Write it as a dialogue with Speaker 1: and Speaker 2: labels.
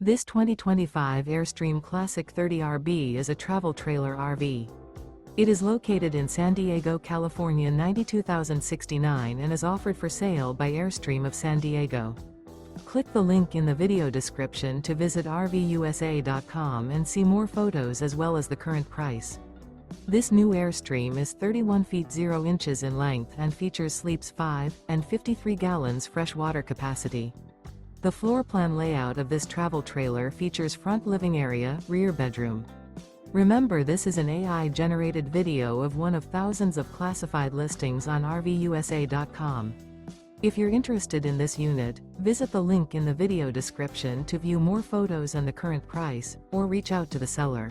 Speaker 1: This 2025 Airstream Classic 30RB is a travel trailer RV. It is located in San Diego, California 92069 and is offered for sale by Airstream of San Diego. Click the link in the video description to visit RVUSA.com and see more photos as well as the current price. This new Airstream is 31 feet 0 inches in length and features sleeps 5 and 53 gallons fresh water capacity. The floor plan layout of this travel trailer features front living area, rear bedroom. Remember, this is an AI-generated video of one of thousands of classified listings on RVUSA.com. If you're interested in this unit, visit the link in the video description to view more photos and the current price, or reach out to the seller.